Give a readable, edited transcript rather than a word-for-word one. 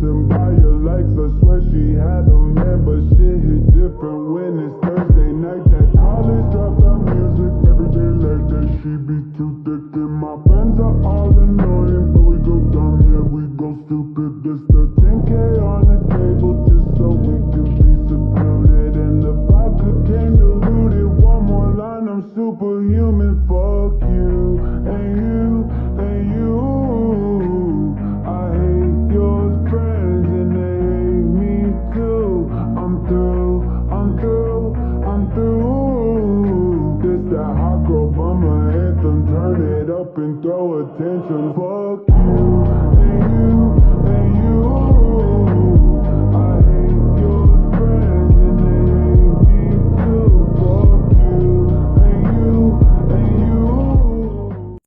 passing by her likes. I swear she had a man, but shit hit different when it's Thursday night. That college dropout music every day like that. She be too thick and my friends are all annoying, but we go dumb, yeah, we go stupid. This the 10K on the table just so we can be secluded, and the vodka came diluted. One more line, I'm superhuman. Fuck you and you and you. I hate your friends and they hate me too. I'm through, I'm through, I'm through. This that hot girl bummer anthem. Turn it up and throw attention. Fuck you.